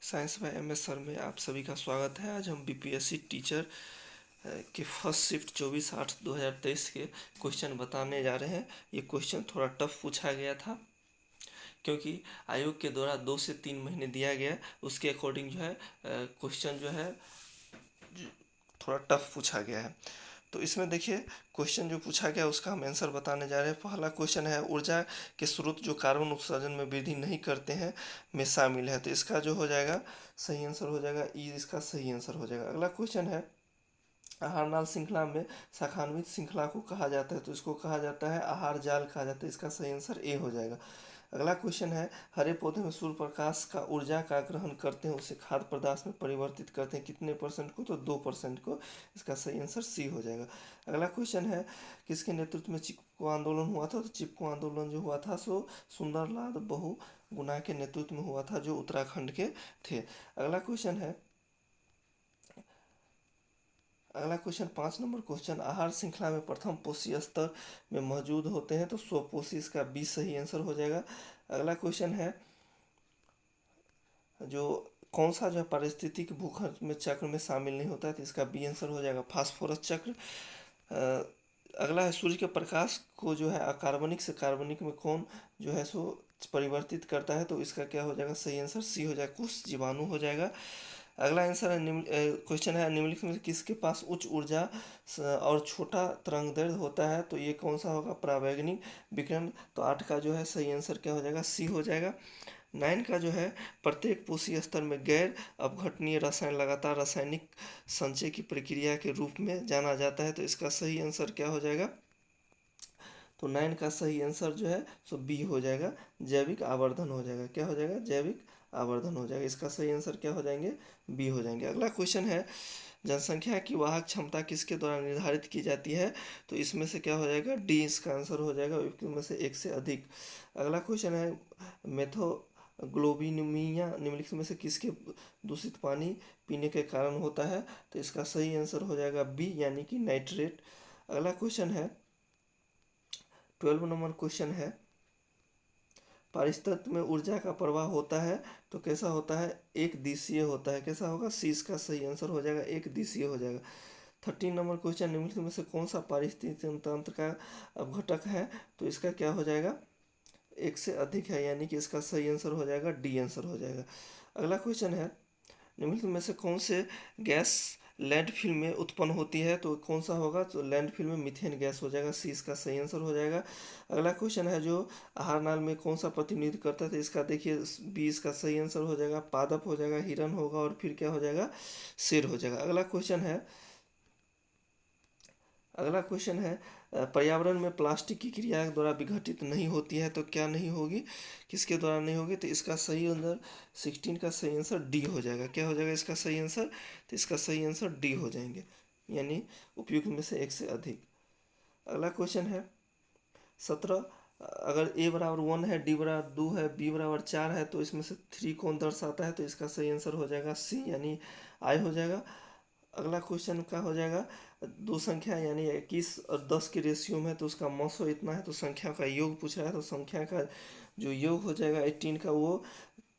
Science by M S sir में आप सभी का स्वागत है। आज हम बीपीएससी टीचर के फर्स्ट शिफ्ट 24/8/2023 के क्वेश्चन बताने जा रहे हैं। ये क्वेश्चन थोड़ा टफ पूछा गया था क्योंकि आयोग के द्वारा 2 से 3 महीने दिया गया, उसके अकॉर्डिंग जो है क्वेश्चन जो है थोड़ा टफ पूछा गया है। तो इसमें देखिए क्वेश्चन जो पूछा गया उसका हम आंसर बताने जा रहे हैं। पहला क्वेश्चन है, ऊर्जा के स्रोत जो कार्बन उत्सर्जन में वृद्धि नहीं करते हैं में शामिल है। तो इसका जो हो जाएगा सही आंसर हो जाएगा ई, इसका सही आंसर हो जाएगा। अगला क्वेश्चन है, आहारनाल श्रृंखला में शाखान्वित श्रृंखला को कहा जाता है। तो इसको कहा जाता है आहार जाल कहा जाता है। इसका सही आंसर ए हो जाएगा। अगला क्वेश्चन है, हरे पौधे में सूर्य प्रकाश का ऊर्जा का ग्रहण करते हैं, उसे खाद्य पदार्थ में परिवर्तित करते हैं, कितने परसेंट को? तो 2% को। इसका सही आंसर सी हो जाएगा। अगला क्वेश्चन है, किसके नेतृत्व में चिपको आंदोलन हुआ था? तो चिपको आंदोलन जो हुआ था सो सुंदरलाल बहुगुणा के नेतृत्व में हुआ था, जो उत्तराखंड के थे। अगला क्वेश्चन 5 नंबर क्वेश्चन, आहार श्रृंखला में प्रथम पोषी स्तर में मौजूद होते हैं। तो स्वपोषी, इसका बी सही आंसर हो जाएगा। अगला क्वेश्चन है, जो कौन सा जो पारिस्थितिक भूखंड में चक्र में शामिल नहीं होता है? तो इसका बी आंसर हो जाएगा फास्फोरस चक्र। अगला है, सूर्य के प्रकाश को जो है अकार्बनिक से कार्बनिक में कौन जो है सो परिवर्तित करता है? तो इसका क्या हो जाएगा? सही आंसर सी हो जाएगा, कुछ जीवाणु हो जाएगा। अगला आंसर है, क्वेश्चन है, निम्नलिखित में से किसके पास उच्च ऊर्जा और छोटा तरंगदैर्घ्य होता है? तो ये कौन सा होगा? परावैंगनिक विकिरण। तो 8 का जो है सही आंसर क्या हो जाएगा? सी हो जाएगा। 9 का जो है, प्रत्येक पोषी स्तर में गैर अपघटनीय रसायन लगातार रासायनिक संचय की प्रक्रिया के रूप में जाना जाता है। तो इसका सही आंसर क्या हो जाएगा? तो 9 का सही आंसर जो है सो बी हो जाएगा, जैविक आवर्धन हो जाएगा। क्या हो जाएगा? जैविक आवर्धन हो जाएगा। इसका सही आंसर क्या हो जाएंगे? बी हो जाएंगे। अगला क्वेश्चन है, जनसंख्या की वाहक क्षमता किसके द्वारा निर्धारित की जाती है? तो इसमें से क्या हो जाएगा? डी इसका आंसर हो जाएगा, में से एक से अधिक। अगला क्वेश्चन है, मेथोग्लोबिनमिया निम्नलिखित में से किसके दूषित पानी पीने के कारण होता है? तो इसका सही आंसर हो जाएगा बी, यानी कि नाइट्रेट। अगला क्वेश्चन है, 12 नंबर क्वेश्चन है, पारिस्थितिक में ऊर्जा का प्रवाह होता है तो कैसा होता है? एक दिशीय होता है। कैसा होगा? सी इसका सही आंसर हो जाएगा, एक दिशीय हो जाएगा। 13 नंबर क्वेश्चन, निम्नलिखित में से कौन सा पारिस्थितिक तंत्र का अपघटक है? तो इसका क्या हो जाएगा? एक से अधिक है, यानी कि इसका सही आंसर हो जाएगा डी आंसर हो जाएगा। अगला क्वेश्चन है, निम्नलिखित में से कौन से गैस लैंडफिल में उत्पन्न होती है? तो कौन सा होगा? तो लैंडफिल में मीथेन गैस हो जाएगा, सी इसका सही आंसर हो जाएगा। अगला क्वेश्चन है, जो आहार नाल में कौन सा प्रतिनिधित्व करता है? तो इसका देखिए बी इसका सही आंसर हो जाएगा, पादप हो जाएगा, हिरन होगा और फिर क्या हो जाएगा? शेर हो जाएगा। अगला क्वेश्चन है, पर्यावरण में प्लास्टिक की क्रिया के द्वारा विघटित नहीं होती है। तो क्या नहीं होगी? किसके द्वारा नहीं होगी? तो इसका सही आंसर 16 का सही आंसर डी हो जाएगा। क्या हो जाएगा इसका सही आंसर? तो इसका सही आंसर डी हो जाएंगे, यानी उपयुक्त में से एक से अधिक। अगला क्वेश्चन है 17, अगर ए बराबर 1 है, डी बराबर 2 है, बी बराबर 4 है, तो इसमें से 3 कौन दर्शाता है? तो इसका सही आंसर हो जाएगा सी, यानी आई हो जाएगा। अगला क्वेश्चन का हो जाएगा, दो संख्या यानी 21 और 10 के रेशियो में है, तो उसका मसो इतना है, तो संख्या का योग पूछ रहा है, तो संख्या का जो योग हो जाएगा 18 का, वो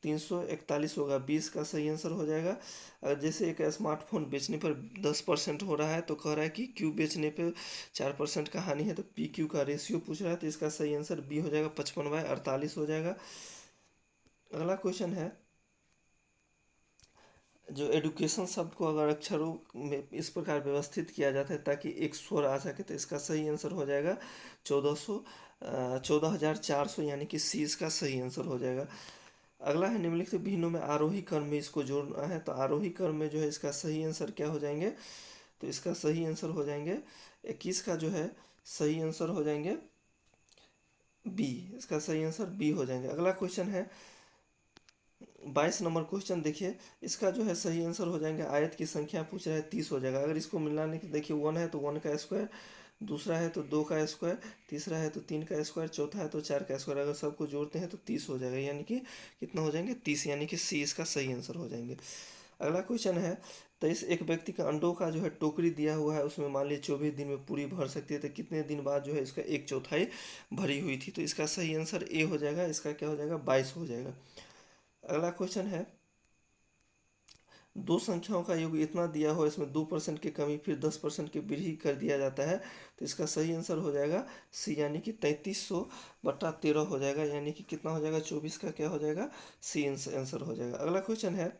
341 होगा, 20 का सही आंसर हो जाएगा। अगर जैसे एक स्मार्टफोन बेचने पर 10% हो रहा है, तो कह रहा है कि क्यू बेचने पे 4% का हानि है, तो पी क्यू का रेशियो पूछ रहा है, तो इसका सही आंसर बी हो जाएगा, 55/48 हो जाएगा। अगला क्वेश्चन है, जो एडुकेशन शब्द को अगर अक्षरों में इस प्रकार व्यवस्थित किया जाता है ताकि एक स्वर आ सके, तो इसका सही आंसर हो जाएगा 14,400, यानी कि सी इसका सही आंसर हो जाएगा। अगला है, निम्नलिखित भिन्नों में आरोही क्रम में इसको जोड़ना है। तो आरोही क्रम में जो है इसका सही आंसर क्या हो जाएंगे? तो इसका सही आंसर हो जाएंगे 21 का जो है सही आंसर हो जाएंगे बी, इसका सही आंसर बी हो जाएंगे। अगला क्वेश्चन है 22 नंबर क्वेश्चन, देखिए इसका जो है सही आंसर हो जाएंगे, आयत की संख्या पूछ रहा है 30 हो जाएगा। अगर इसको मिलाने की देखिए 1 है तो 1 का स्क्वायर, दूसरा है तो 2 का स्क्वायर, तीसरा है तो 3 का स्क्वायर, चौथा है तो 4 का स्क्वायर, अगर सबको जोड़ते हैं तो 30 हो जाएगा, यानी कि कितना हो जाएंगे? 30, यानी कि सी इसका सही आंसर हो जाएंगे। अगला क्वेश्चन है, तो इस एक व्यक्ति का अंडों का जो है टोकरी दिया हुआ है, उसमें मान लीजिए 24 दिन में पूरी भर सकती है, तो कितने दिन बाद जो है इसका 1/4 भरी हुई थी? तो इसका सही आंसर ए हो जाएगा, इसका क्या हो जाएगा? 22 हो जाएगा। अगला क्वेश्चन है, दो संख्याओं का योग इतना दिया हो, इसमें 2% की कमी फिर 10% की वृद्धि कर दिया जाता है, तो इसका सही आंसर हो जाएगा सी, यानी कि 3300/13 हो जाएगा, यानी कि कितना हो जाएगा, 24 का क्या हो जाएगा, सी आंसर हो जाएगा। अगला क्वेश्चन है,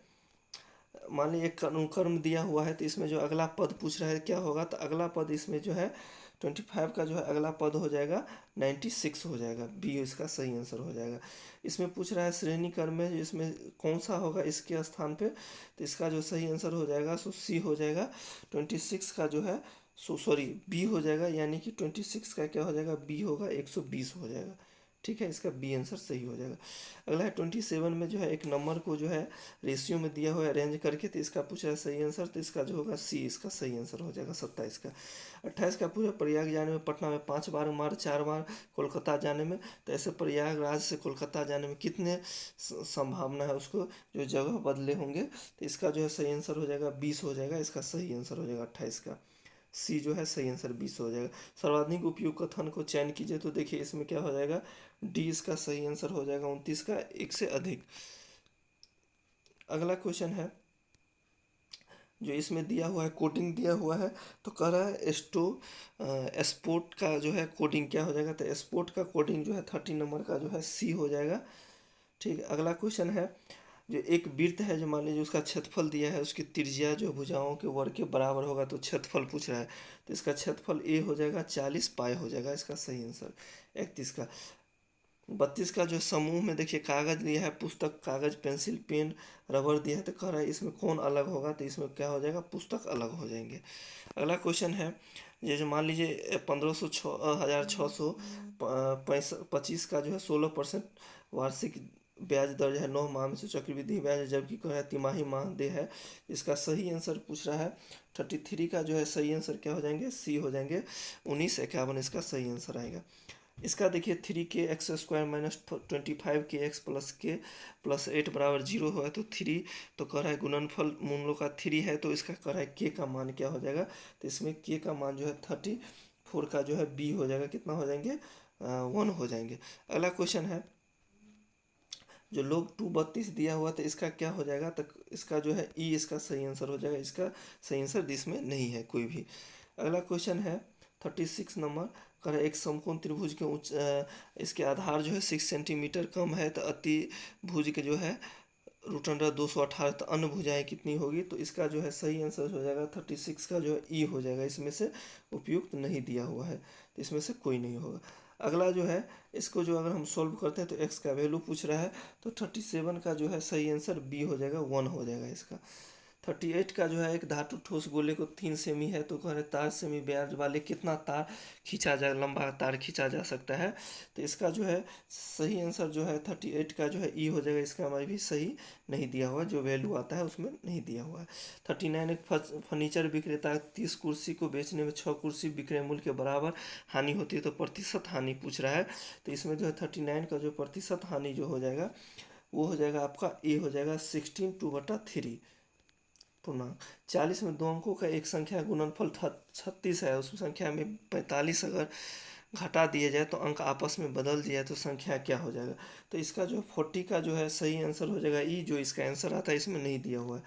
मान लीजिए एक अनुक्रम दिया हुआ है, तो इसमें जो अगला पद पूछ रहा है क्या होगा, तो अगला पद इसमें जो है 25 का जो है अगला पद हो जाएगा 96 हो जाएगा, बी इसका सही आंसर हो जाएगा। इसमें पूछ रहा है श्रेणी क्रम में इसमें कौन सा होगा इसके स्थान पे, तो इसका जो सही आंसर हो जाएगा सो सी हो जाएगा। 26 का जो है सो सॉरी बी हो जाएगा, यानी कि 26 का क्या हो जाएगा, बी होगा, 120 हो जाएगा। ठीक है, इसका बी आंसर सही हो जाएगा। अगला है 27 में जो है एक नंबर को जो है रेशियो में दिया हुआ है अरेंज करके, तो इसका पूछा है सही आंसर, तो इसका जो होगा सी इसका सही आंसर हो जाएगा 27 का। 28 का पूछा प्रयाग जाने में पटना में 5 बार मार 4 बार कोलकाता जाने में, तो ऐसे प्रयागराज से कोलकाता जाने में कितने संभावना है उसको जो जगह बदले होंगे, तो इसका जो है सही आंसर हो जाएगा 20 हो जाएगा, इसका सही आंसर हो जाएगा 28 का, सी जो है सही आंसर 20 हो जाएगा। सर्वाधिक उपयुक्त कथन को चयन कीजिए, तो देखिए इसमें क्या हो जाएगा, डी इसका सही आंसर हो जाएगा 29 का, एक से अधिक। अगला क्वेश्चन है जो इसमें दिया हुआ है, कोडिंग दिया हुआ है, तो कह रहा है स्पोर्ट का जो है कोडिंग क्या हो जाएगा, तो स्पोर्ट का कोडिंग जो है 30 नंबर का जो है सी हो जाएगा। ठीक है, अगला क्वेश्चन है जो एक वृत्त है, जो मान लीजिए उसका क्षेत्रफल दिया है, उसकी त्रिज्या जो भुजाओं के वर्ग के बराबर होगा, तो क्षेत्रफल पूछ रहा है, तो इसका क्षेत्रफल ए हो जाएगा 40 पाई हो जाएगा, इसका सही आंसर। 31 का 32 का जो समूह में देखिए कागज दिया है, पुस्तक, कागज, पेंसिल, पेन, रबर दिया है, तो कह रहा है इसमें कौन अलग होगा, तो इसमें क्या हो जाएगा, पुस्तक अलग हो जाएंगे। अगला क्वेश्चन है ये जो मान लीजिए 1500 का जो है 16% वार्षिक ब्याज दर है, 9 माह में से चक्रवृद्धि ब्याज है, जबकि कह रहा है तिमाही मानदेय है, इसका सही आंसर पूछ रहा है। 33 का जो है सही आंसर क्या हो जाएंगे, सी हो जाएंगे, 1951 इसका सही आंसर आएगा। इसका देखिए 3k x² - 25 kx प्लस 8 बराबर 0 हुआ, तो 3 तो कह रहा है गुणनफल मूलों का 3 है, तो इसका कह रहा है k का मान क्या हो जाएगा, तो इसमें k का मान जो है 34 का जो है b हो जाएगा, कितना हो जाएंगे, 1 हो जाएंगे। अगला क्वेश्चन है जो लोग 232 दिया हुआ, तो इसका क्या हो जाएगा, तो इसका जो है ई इसका सही आंसर हो जाएगा, इसका सही आंसर इसमें नहीं है कोई भी। अगला क्वेश्चन है 36 नंबर, कर एक समकोण त्रिभुज के इसके आधार जो है 6 सेंटीमीटर कम है, तो अति भुज के जो है √218, 218, तो अन्य भुजाएं कितनी होगी, तो इसका जो है सही आंसर हो जाएगा 36 का जो है ई हो जाएगा, इसमें से उपयुक्त नहीं दिया हुआ है, तो इसमें से कोई नहीं होगा। अगला जो है इसको जो अगर हम सॉल्व करते हैं तो एक्स का वैल्यू पूछ रहा है, तो 37 का जो है सही आंसर बी हो जाएगा, 1 हो जाएगा इसका। 38 का जो है एक धातु ठोस गोले को 3 सेमी है, तो कह रहे तार सेमी ब्याज वाले कितना तार खींचा जा लंबा तार खींचा जा सकता है, तो इसका जो है सही आंसर जो है 38 का जो है ई हो जाएगा, इसका हमारे भी सही नहीं दिया हुआ, जो वैल्यू आता है उसमें नहीं दिया हुआ है। 39 एक फर्नीचर विक्रेता 30 कुर्सी को बेचने में 6 कुर्सी विक्रय मूल्य के बराबर हानि होती है, तो प्रतिशत हानि पूछ रहा है, तो इसमें जो है 39 का जो प्रतिशत हानि जो हो जाएगा वो हो जाएगा आपका ए हो जाएगा 16/2/3 पूर्णांक। 40 में 2 अंकों का एक संख्या गुणनफल 36 है, उस संख्या में 45 अगर घटा दिया जाए तो अंक आपस में बदल दिया तो संख्या क्या हो जाएगा, तो इसका जो 40 का जो है सही आंसर हो जाएगा ई, जो इसका आंसर आता है इसमें नहीं दिया हुआ है।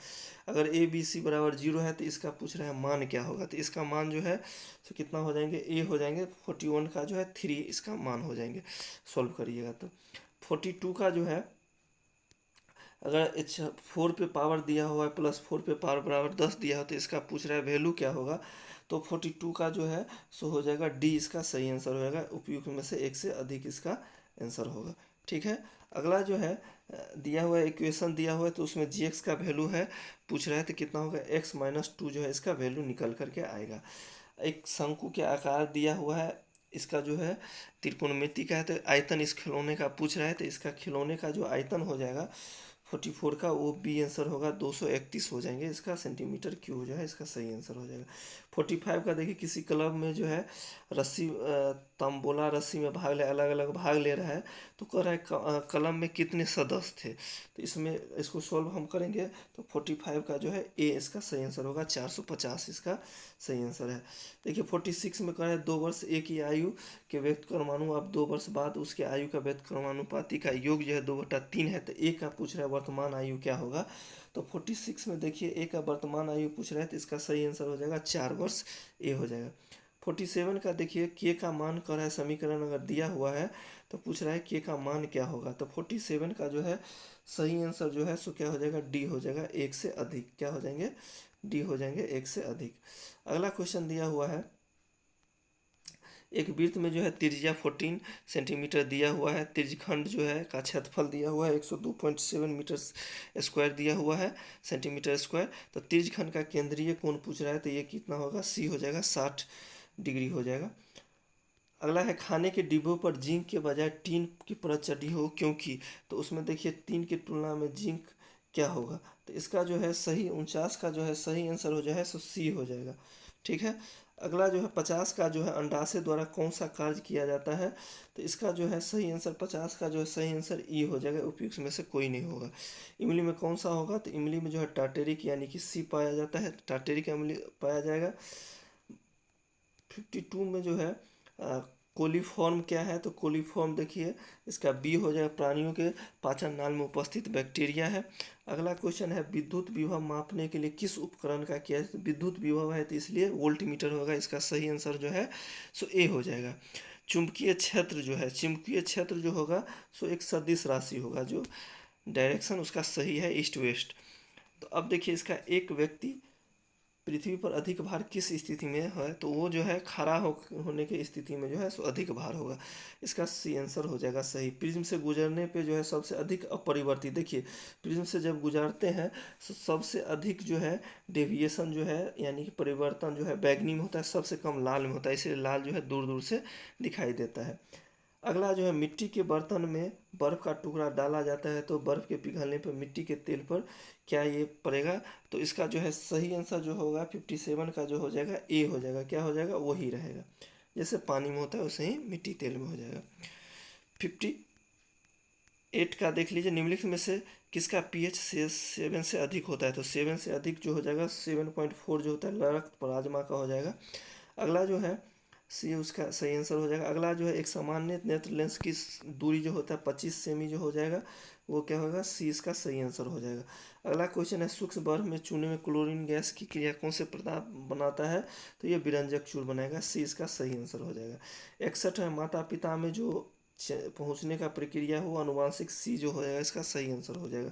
अगर ए बी सी बराबर 0 है, तो इसका पूछ रहा है मान क्या होगा, तो इसका मान जो है तो कितना हो जाएंगे, ए हो जाएंगे, 41 का जो है 3 इसका मान हो जाएंगे, सॉल्व करिएगा तो। 42 का जो है अगर एच 4 पे पावर दिया हुआ है प्लस 4 पे पावर बराबर 10 दिया हो, तो इसका पूछ रहा है वैल्यू क्या होगा, तो 42 का जो है सो हो जाएगा डी इसका सही आंसर हो जाएगा, उपयुक्त में से एक से अधिक इसका आंसर होगा। ठीक है, अगला जो है दिया हुआ इक्वेशन दिया हुआ है, तो उसमें जी एक्स का वैल्यू है पूछ रहा है, तो कितना होगा x - 2 जो है इसका वैल्यू निकल करके आएगा। एक शंकु के आकार दिया हुआ है, इसका जो है त्रिकोणमिति का है, तो आयतन इस खिलौने का पूछ रहा है, तो इसका खिलौने का जो आयतन हो जाएगा 44 का वो बी आंसर होगा, 231 हो जाएंगे, इसका सेंटीमीटर क्यूब जो है इसका सही आंसर हो जाएगा। 45 का देखिए किसी क्लब में जो है रस्सी तंबोला रस्सी में भाग ले अलग अलग भाग ले रहा है, तो कह रहा है क्लब में कितने सदस्य थे, तो इसमें इसको सॉल्व हम करेंगे, तो 45 का जो है ए इसका सही आंसर होगा, 450 इसका सही आंसर है। देखिए 46 में कह रहा है 2 वर्ष ए की आयु के व्यक्त क्रमाणु, अब 2 वर्ष बाद उसके आयु का व्यक्त क्रमानुपाती का योग जो है 2/3 है, तो ए का पूछ रहा है वर्तमान आयु क्या होगा, तो 46 में देखिए ए का वर्तमान आयु पूछ रहा है, तो इसका सही आंसर हो जाएगा 4 वर्ष, ए हो जाएगा। 47 का देखिए के का मान कर है, समीकरण अगर दिया हुआ है तो पूछ रहा है के का मान क्या होगा, तो 47 का जो है सही आंसर जो है सो क्या हो जाएगा, डी हो जाएगा, एक से अधिक, क्या हो जाएंगे, डी हो जाएंगे, एक से अधिक। अगला क्वेश्चन दिया हुआ है, एक वृत्त में जो है त्रिज्या 14 सेंटीमीटर दिया हुआ है, त्रिज्यखंड जो है का क्षेत्रफल दिया हुआ है 102.7 मीटर स्क्वायर दिया हुआ है, सेंटीमीटर स्क्वायर। तो त्रिज्यखंड का केंद्रीय कोण पूछ रहा है, तो ये कितना होगा, सी हो जाएगा, 60 डिग्री हो जाएगा। अगला है, खाने के डिब्बों पर जिंक के बजाय टीन की परत चढ़ी हो क्योंकि, तो उसमें देखिए टीन की तुलना में जिंक क्या होगा, तो इसका जो है सही 49 का जो है सही आंसर हो जाए सो सी हो जाएगा, ठीक है। अगला जो है 50 का जो है अंडाशय द्वारा कौन सा कार्य किया जाता है, तो इसका जो है सही आंसर 50 का जो है सही आंसर ई हो जाएगा, उपयुक्त में से कोई नहीं होगा। इमली में कौन सा होगा, तो इमली में जो है टार्टेरिक यानी कि सी पाया जाता है, टार्टेरिक इमली पाया जाएगा। 52 में जो है कोलीफॉर्म क्या है, तो कोलीफॉर्म देखिए इसका बी हो जाएगा, प्राणियों के पाचन नाल में उपस्थित बैक्टीरिया है। अगला क्वेश्चन है, विद्युत विभव मापने के लिए किस उपकरण का किया है, तो विद्युत विभव है तो इसलिए वोल्ट मीटर होगा, इसका सही आंसर जो है सो ए हो जाएगा। चुंबकीय क्षेत्र जो है, चुंबकीय क्षेत्र जो होगा सो एक सदिश राशि होगा, जो डायरेक्शन उसका सही है ईस्ट वेस्ट। तो अब देखिए इसका, एक व्यक्ति पृथ्वी पर अधिक भार किस स्थिति में है, तो वो जो है खड़ा होने की स्थिति में जो है सो अधिक भार होगा, इसका सी आंसर हो जाएगा सही। प्रिज्म से गुजरने पे जो है सबसे अधिक अपरिवर्तित, देखिए प्रिज्म से जब गुजरते हैं तो सबसे अधिक जो है डेविएशन जो है यानी कि परिवर्तन जो है बैगनी में होता है, सबसे कम लाल में होता है, इसलिए लाल जो है दूर दूर से दिखाई देता है। अगला जो है, मिट्टी के बर्तन में बर्फ का टुकड़ा डाला जाता है तो बर्फ के पिघलने पर मिट्टी के तेल पर क्या ये पड़ेगा, तो इसका जो है सही आंसर जो होगा 57 का जो हो जाएगा ए हो जाएगा, क्या हो जाएगा, वही रहेगा, जैसे पानी में होता है वैसे ही मिट्टी तेल में हो जाएगा। 58 का देख लीजिए, निम्नलिखित में से किसका पीएच से 7 से अधिक होता है, तो 7 से अधिक जो हो जाएगा 7.4 जो होता है रक्त प्लाज्मा का हो जाएगा। अगला जो है सी उसका सही आंसर हो जाएगा। अगला जो है, एक सामान्य नेत्र लेंस की दूरी जो होता है 25 सेमी जो हो जाएगा, वो क्या होगा, सी इसका सही आंसर हो जाएगा। अगला क्वेश्चन है, सूक्ष्म बर्फ में चूने में क्लोरीन गैस की क्रिया कौन से पदार्थ बनाता है, तो ये विरंजक चूर्ण बनाएगा, सी इसका सही आंसर हो जाएगा। 61 है, माता पिता में जो पहुंचने का प्रक्रिया हो अनुवांशिक, सी जो हो जाएगा इसका सही आंसर हो जाएगा।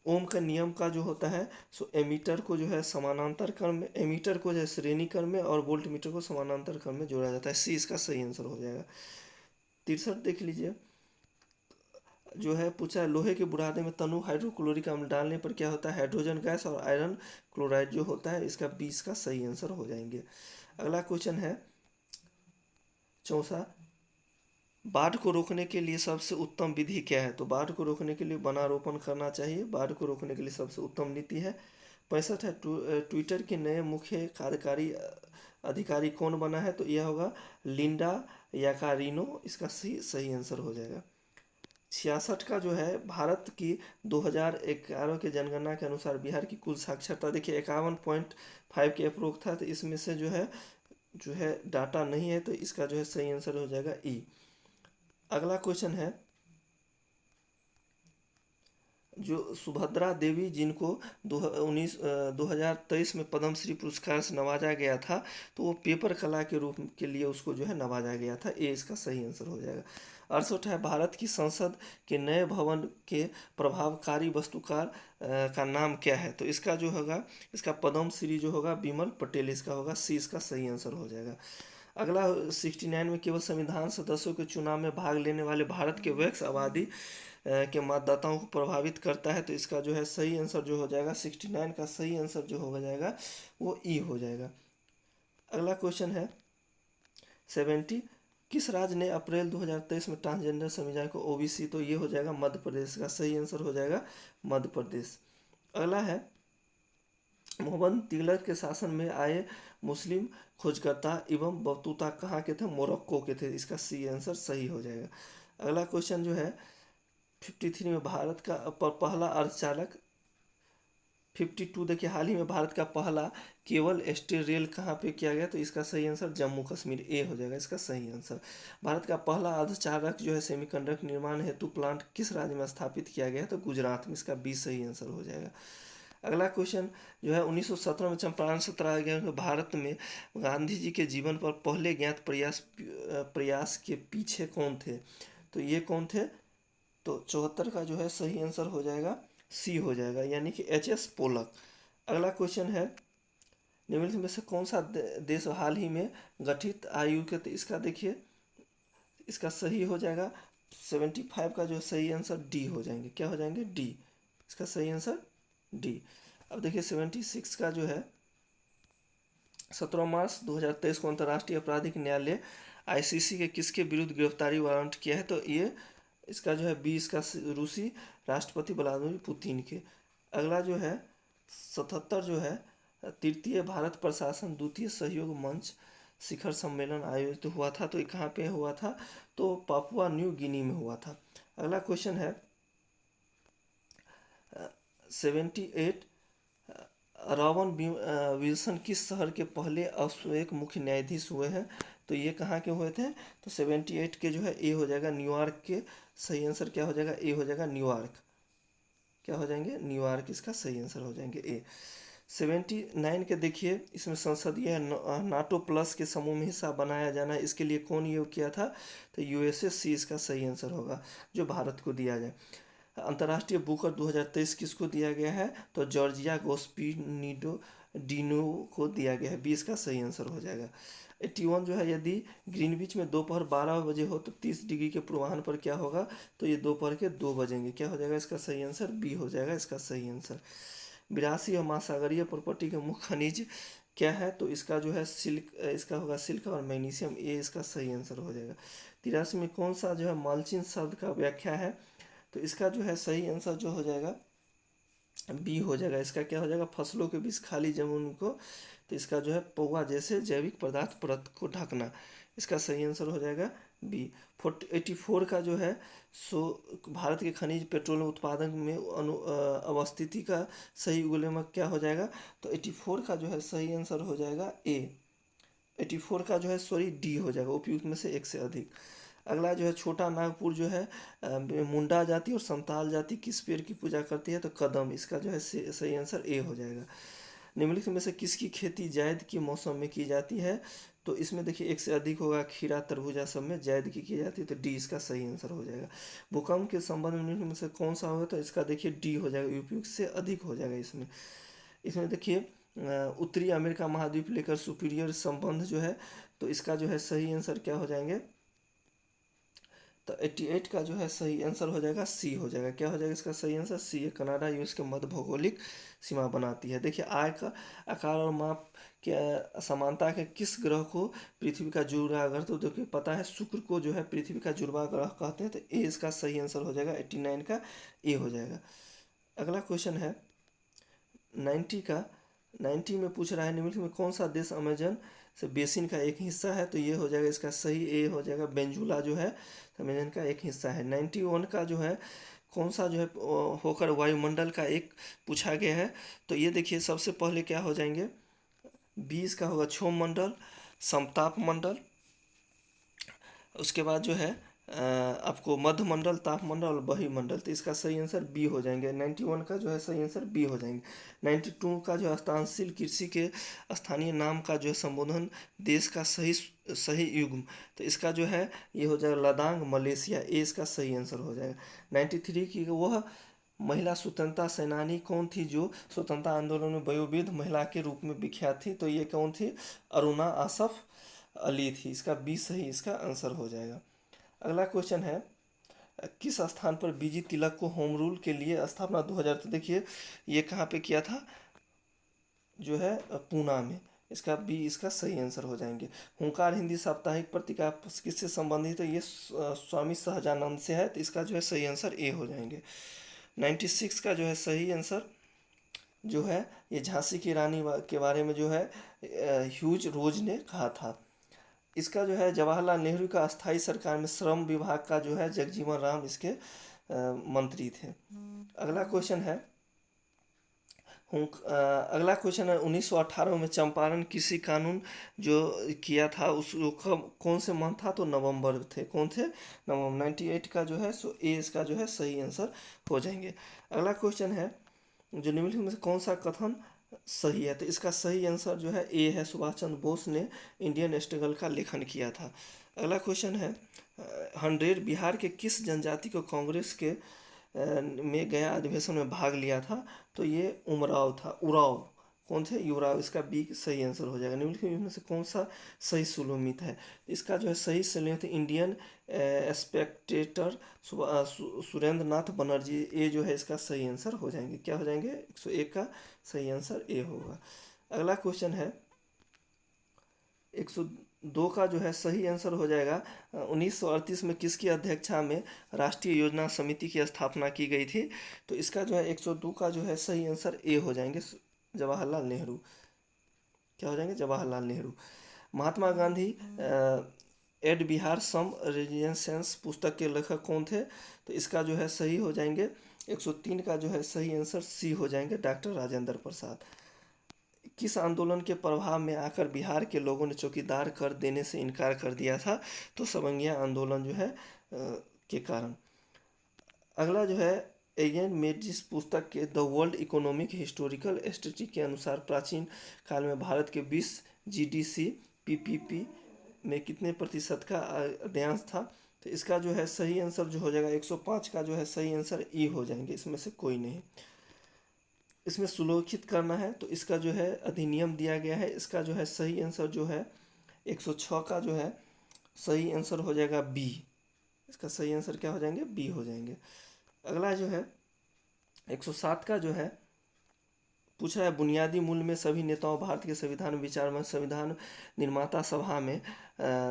ओम का नियम का जो होता है सो एमीटर को जो है समानांतर क्रम में, एमीटर को जो है श्रेणी क्रम में और वोल्ट मीटर को समानांतर क्रम में जोड़ा जाता है, सी इसका सही आंसर हो जाएगा। 63 देख लीजिए, जो है पूछा है, लोहे के बुरादे में तनु हाइड्रोक्लोरिक अम्ल डालने पर क्या होता है, हाइड्रोजन गैस और आयरन क्लोराइड जो होता है, इसका 20 का सही आंसर हो जाएंगे। अगला क्वेश्चन है 64, बाढ़ को रोकने के लिए सबसे उत्तम विधि क्या है, तो बाढ़ को रोकने के लिए वनारोपण करना चाहिए, बाढ़ को रोकने के लिए सबसे उत्तम नीति है। 65 है, ट्विटर के नए मुख्य कार्यकारी अधिकारी कौन बना है, तो यह होगा लिंडा याकारिनो, इसका सही आंसर हो जाएगा। 66 का जो है, भारत की 2011 के जनगणना के अनुसार बिहार की कुल साक्षरता देखिए 51.5 के अप्रोक्स था, तो इसमें से जो है डाटा नहीं है, तो इसका जो है सही आंसर हो जाएगा ई। अगला क्वेश्चन है, जो सुभद्रा देवी जिनको 2023 में पद्मश्री पुरस्कार से नवाजा गया था, तो वो पेपर कला के रूप के लिए उसको जो है नवाजा गया था, ए इसका सही आंसर हो जाएगा। 68 है, भारत की संसद के नए भवन के प्रभावकारी वास्तुकार का नाम क्या है, तो इसका जो होगा, इसका पद्मश्री जो होगा विमल पटेल इसका होगा, सी इसका सही आंसर हो जाएगा। अगला 69 में, केवल संविधान सदस्यों के चुनाव में भाग लेने वाले भारत के वैक्स आबादी के मतदाताओं को प्रभावित करता है, तो इसका जो है सही आंसर जो हो जाएगा 69 का सही आंसर जो हो जाएगा वो ई हो जाएगा। अगला क्वेश्चन है 70, किस राज्य ने अप्रैल 2023 में ट्रांसजेंडर समुदाय को ओबीसी, तो ये हो जाएगा मध्य प्रदेश का सही आंसर हो जाएगा मध्य प्रदेश। अगला है, मोहम्मद तुगलक के शासन में आए मुस्लिम खोजकर्ता एवं बतूता कहाँ के थे, मोरक्को के थे, इसका सी आंसर सही हो जाएगा। अगला क्वेश्चन जो है 53 में, भारत का पहला अर्धचालक 52 देखिए, हाल ही में भारत का पहला केवल स्टेट रेल कहाँ पे किया गया, तो इसका सही आंसर जम्मू कश्मीर, ए हो जाएगा इसका सही आंसर। भारत का पहला अर्धचालक जो है सेमीकंडक्टर निर्माण हेतु प्लांट किस राज्य में स्थापित किया गया है, तो गुजरात में, इसका बी सही आंसर हो जाएगा। अगला क्वेश्चन जो है 1917 में चंपारण सत्याग्रह में भारत में गांधी जी के जीवन पर पहले ज्ञात प्रयास के पीछे कौन थे, तो ये कौन थे, तो 74 का जो है सही आंसर हो जाएगा सी हो जाएगा, यानी कि एच एस पोलक। अगला क्वेश्चन है निम्नलिखित में से कौन सा देश हाल ही में गठित आयु के, तो इसका देखिए इसका सही हो जाएगा 75 का जो सही आंसर डी हो जाएंगे, क्या हो जाएंगे, डी, इसका सही आंसर डी। अब देखिए 76 का जो है 17 मार्च 2023 को अंतर्राष्ट्रीय आपराधिक न्यायालय आईसीसी के किसके विरुद्ध गिरफ्तारी वारंट किया है, तो ये इसका जो है बी, इसका रूसी राष्ट्रपति व्लादिमीर पुतिन के। अगला जो है 77 जो है तृतीय भारत प्रशासन द्वितीय सहयोग मंच शिखर सम्मेलन आयोजित हुआ था, तो ये कहाँ पे हुआ था, तो पापुआ न्यू गिनी में हुआ था। अगला क्वेश्चन है 78 रॉबर्ट विल्सन किस शहर के पहले अश्वेत मुख्य न्यायाधीश हुए हैं, तो ये कहाँ के हुए थे, तो 78 के जो है ए हो जाएगा न्यूयॉर्क के, सही आंसर क्या हो जाएगा, ए हो जाएगा न्यूयॉर्क, क्या हो जाएंगे, न्यूयॉर्क, इसका सही आंसर हो जाएंगे ए। 79 के देखिए इसमें संसदीय नाटो प्लस के समूह में हिस्सा बनाया जाना है, इसके लिए कौन योग किया था, तो यूएसए, सी इसका सही आंसर होगा, जो भारत को दिया जाए। अंतर्राष्ट्रीय बुकर 2023 किसको दिया गया है, तो जॉर्जिया गोस्पिनिडो डिनो को दिया गया है, 20 का सही आंसर हो जाएगा। 81 जो है यदि ग्रीनविच में दोपहर 12 बजे हो तो 30 डिग्री के पूर्वाह्न पर क्या होगा, तो ये दोपहर के 2 बजेंगे, क्या हो जाएगा इसका सही आंसर, बी हो जाएगा इसका सही आंसर। 82 और महासागरीय प्रॉपर्टी के मुख्य खनिज क्या है, तो इसका जो है सिल्क, इसका होगा सिल्क और मैग्नीशियम, ए इसका सही आंसर हो जाएगा। 83 में कौन सा जो है मल्चिंग शब्द का व्याख्या है, तो इसका जो है सही आंसर जो हो जाएगा बी हो जाएगा, इसका क्या हो जाएगा, फसलों के बीच खाली जमीन को, तो इसका जो है पौवा जैसे जैविक पदार्थ परत को ढकना, इसका सही आंसर हो जाएगा बी। 84 का जो है सो भारत के खनिज पेट्रोलियम उत्पादन में अवस्थिति का सही उल्लेख क्या हो जाएगा, तो 84 का जो है सही आंसर हो जाएगा ए। 84 का जो है सॉरी डी हो जाएगा, उपयुक्त में से एक से अधिक। अगला जो है छोटा नागपुर जो है मुंडा जाति और संताल जाति किस पेड़ की पूजा करती है, तो कदम, इसका जो है सही आंसर ए हो जाएगा। निम्नलिखित में से किसकी खेती जायद के मौसम में की जाती है, तो इसमें देखिए एक से अधिक होगा, खीरा तरबूजा सब में जायद की जाती है, तो डी इसका सही आंसर हो जाएगा। भूकंप के संबंध में निम्नलिखित में से कौन सा होगा, तो इसका देखिए डी हो जाएगा, उपयुक्त से अधिक हो जाएगा। इसमें इसमें देखिए उत्तरी अमेरिका महाद्वीप लेकर सुपीरियर संबंध जो है, तो इसका जो है सही आंसर क्या हो जाएंगे, तो 88 का जो है सही आंसर हो जाएगा सी हो जाएगा, क्या हो जाएगा इसका सही आंसर सी है, कनाडा यूएस के मध्य भौगोलिक सीमा बनाती है। देखिए आय का आकार और माप के समानता के किस ग्रह को पृथ्वी का जुड़वा ग्रह, तो देखिए पता है शुक्र को जो है पृथ्वी का जुड़वा ग्रह कहते हैं, तो ए इसका सही आंसर हो जाएगा, 89 का ए हो जाएगा। अगला क्वेश्चन है 90 का, 90 में पूछ रहा है निम्नलिखित में कौन सा देश अमेजन से बेसिन का एक हिस्सा है, तो ये हो जाएगा इसका सही ए हो जाएगा, बेंजुला जो है अमेजन का एक हिस्सा है। 91 का जो है कौन सा जो है होकर वायुमंडल का एक पूछा गया है, तो ये देखिए सबसे पहले क्या हो जाएंगे, 20 का होगा क्षोभ मंडल, समताप मंडल, उसके बाद जो है आपको मध्य मंडल, तापमंडल और बहिमंडल, तो इसका सही आंसर बी हो जाएंगे। 91 का जो है सही आंसर बी हो जाएंगे। 92 का जो स्थानशील कृषि के स्थानीय नाम का जो है संबोधन देश का सही युग्म, तो इसका जो है ये हो जाएगा लदांग मलेशिया, ए इसका सही आंसर हो जाएगा। 93 की वह महिला स्वतंत्रता सेनानी कौन थी जो स्वतंत्रता आंदोलन में वयोवृद्ध महिला के रूप में विख्यात थी, तो ये कौन थी, अरुणा आसफ अली थी, इसका बी सही इसका आंसर हो जाएगा। अगला क्वेश्चन है किस स्थान पर बीजी तिलक को होम रूल के लिए स्थापना 2000, तो देखिए ये कहाँ पे किया था, जो है पूना में, इसका बी इसका सही आंसर हो जाएंगे। हुंकार हिंदी साप्ताहिक पत्रिका किससे संबंधित है, ये स्वामी सहजानंद से है, तो इसका जो है सही आंसर ए हो जाएंगे। 96 का जो है सही आंसर जो है ये झांसी की रानी के बारे में जो है ह्यूज रोज ने कहा था। इसका जो है जवाहरलाल नेहरू का अस्थाई सरकार में श्रम विभाग का जो है जगजीवन राम इसके मंत्री थे। अगला क्वेश्चन है अगला क्वेश्चन है 1918 में चंपारण कृषि कानून जो किया था उस वो कब कौन से मंथ था, तो नवंबर थे, कौन थे, नवंबर 98 का जो है सो ए इसका जो है सही आंसर हो जाएंगे। अगला क्वेश्चन है जो निम्नलिखित में से कौन सा कथन सही है, तो इसका सही आंसर जो है ए है, सुभाष चंद्र बोस ने इंडियन स्ट्रगल का लेखन किया था। अगला क्वेश्चन है 100 बिहार के किस जनजाति को कांग्रेस के में गया अधिवेशन में भाग लिया था, तो ये उमराव था, उराव, कौन थे, युवराव, इसका बी सही आंसर हो जाएगा। निम्नलिखित में से कौन सा सही सुलोमित है, इसका जो है सही सुलोमित इंडियन स्पेक्टेटर सुरेंद्र नाथ बनर्जी, ये जो है इसका सही आंसर हो जाएंगे, क्या हो जाएंगे, 101 का सही आंसर ए होगा। अगला क्वेश्चन है 102 का जो है सही आंसर हो जाएगा 1938 में किसकी अध्यक्षता में राष्ट्रीय योजना समिति की स्थापना की गई थी, तो इसका जो है 102 का जो है सही आंसर ए हो जाएंगे, जवाहरलाल नेहरू, क्या हो जाएंगे, Jawaharlal Nehru. Mahatma Gandhi and Bihar some resistance पुस्तक के लेखक कौन थे, तो इसका जो है सही हो जाएंगे 103 का जो है सही आंसर सी हो जाएंगे, डॉक्टर राजेंद्र प्रसाद। किस आंदोलन के प्रभाव में आकर बिहार के लोगों ने चौकीदार कर देने से इनकार कर दिया था, तो सवंगिया आंदोलन जो है के कारण। अगला जो है एन मेडिस पुस्तक के the world economic historical statistics के अनुसार प्राचीन काल में भारत के 20 जीडीसी पीपीपी में कितने प्रतिशत का अध्ययन था, तो इसका जो है सही आंसर जो हो जाएगा 105 का जो है सही आंसर ई हो जाएंगे, इसमें से कोई नहीं। इसमें सुलोकित करना है तो इसका जो है अधिनियम दिया गया है, इसका जो है सही आंसर जो है 106 का जो है सही आंसर हो जाएगा बी, इसका सही आंसर क्या हो जाएंगे, बी हो जाएंगे। अगला जो है 107 का जो है पूछ रहा है बुनियादी मूल्य में सभी नेताओं भारत के संविधान विचार में संविधान निर्माता सभा में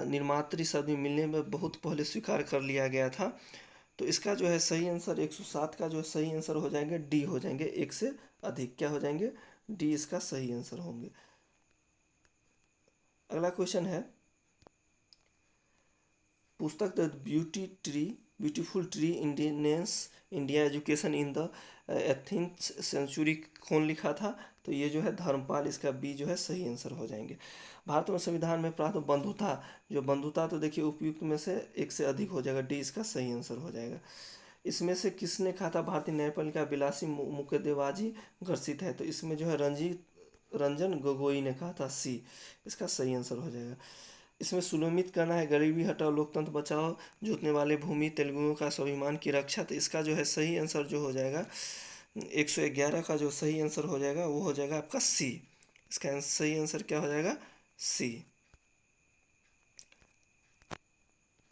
निर्मात्री शब्द मिलने में बहुत पहले स्वीकार कर लिया गया था, तो इसका जो है सही आंसर 107 का जो सही आंसर हो जाएंगे डी हो जाएंगे, एक से अधिक, क्या हो जाएंगे, डी इसका सही आंसर होंगे। अगला क्वेश्चन है पुस्तक the beautiful tree indigenous India education in the 18th century कौन लिखा था, तो ये जो है धर्मपाल, इसका बी जो है सही आंसर हो जाएंगे। भारत में संविधान में प्राप्त बंधुता, जो बंधुता तो देखिए उपयुक्त में से एक से अधिक हो जाएगा, डी इसका सही आंसर हो जाएगा। इसमें से किसने कहा था भारतीय न्यायपालिका विलासी मुकदमेबाजी ग्रसित है, तो इसमें जो है रंजन गोगोई ने कहा था, सी इसका सही आंसर हो जाएगा। इसमें सुलोमित करना है गरीबी हटाओ लोकतंत्र बचाओ जोतने वाले भूमि तेलुगुओं का स्वाभिमान की रक्षा, तो इसका जो है सही आंसर जो हो जाएगा 111 का जो सही आंसर हो जाएगा वो हो जाएगा आपका सी, इसका सही आंसर क्या हो जाएगा, सी,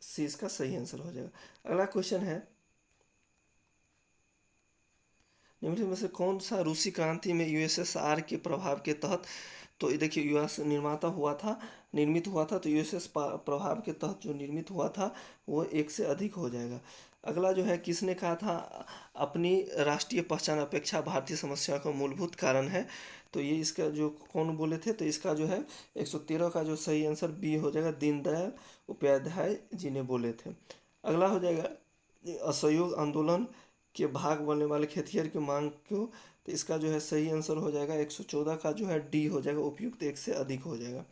सी इसका सही आंसर हो जाएगा। अगला क्वेश्चन है निम्नलिखित में से कौन सा रूसी क्रांति में यूएसएसआर के प्रभाव के तहत, तो ये देखिए यूएस निर्मित हुआ था, तो यूएसएस प्रभाव के तहत जो निर्मित हुआ था वो एक से अधिक हो जाएगा। अगला जो है किसने कहा था अपनी राष्ट्रीय पहचान अपेक्षा भारतीय समस्या का मूलभूत कारण है, तो ये इसका जो कौन बोले थे, तो इसका जो है 113 का जो सही आंसर बी हो जाएगा, दीनदयाल उपाध्याय जी ने बोले थे। अगला हो जाएगा असहयोग आंदोलन के भाग बनने वाले खेतिहर की मांग क्यों, तो इसका जो है सही आंसर हो जाएगा 114 का जो है डी हो जाएगा, उपयुक्त एक से अधिक हो जाएगा।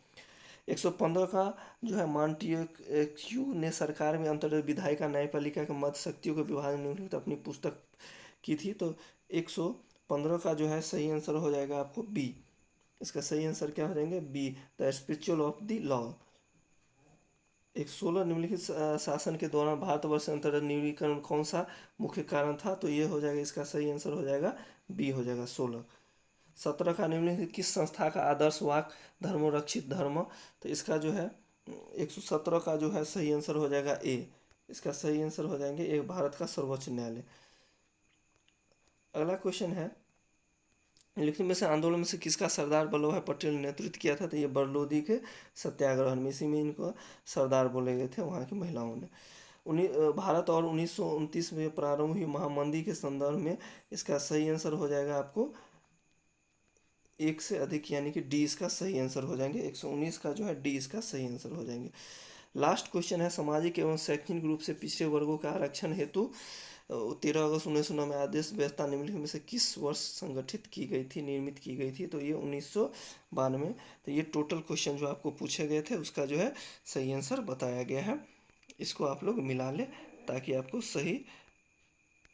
115 का जो है मांटेक्यू ने सरकार में अंतर्गत विधायिका न्यायपालिका के मध्य शक्तियों के विभाजन निम्नलिखित अपनी पुस्तक की थी, तो 115 का जो है सही आंसर हो जाएगा आपको बी, इसका सही आंसर क्या हो जाएंगे, be the spiritual of the law. 116 निम्नलिखित शासन के दौरान भारतवर्ष अंतर्गत निजीकरण कौन सा मुख्य कारण था, तो ये हो जाएगा, इसका सही आंसर हो जाएगा बी हो जाएगा 16। 17 का निम्नलिखित किस संस्था का आदर्श वाक धर्मरक्षित धर्म, तो इसका जो है 117 का जो है सही आंसर हो जाएगा ए, इसका सही आंसर हो जाएंगे एक भारत का सर्वोच्च न्यायालय। अगला क्वेश्चन है निम्नलिखित में से आंदोलन में से किसका सरदार वल्लभ भाई पटेल ने नेतृत्व किया था, तो ये बरलोदी के सत्याग्रह में, इसी में इनको सरदार बोले गए थे वहाँ की महिलाओं ने। भारत और 1929 में प्रारंभ हुई महामंदी के संदर्भ में इसका सही आंसर हो जाएगा आपको एक से अधिक, यानी कि डी इसका सही आंसर हो जाएंगे, 119 का जो है डी इसका सही आंसर हो जाएंगे। लास्ट क्वेश्चन है सामाजिक एवं शैक्षणिक रूप से पिछड़े वर्गों का आरक्षण हेतु 13 अगस्त 1909 में आदेश व्यवस्था निम्नलिखित में से किस वर्ष संगठित की गई थी, निर्मित की गई थी? तो ये 1992। तो ये टोटल क्वेश्चन जो आपको पूछे गए थे उसका जो है सही आंसर बताया गया है। इसको आप लोग मिला लें ताकि आपको सही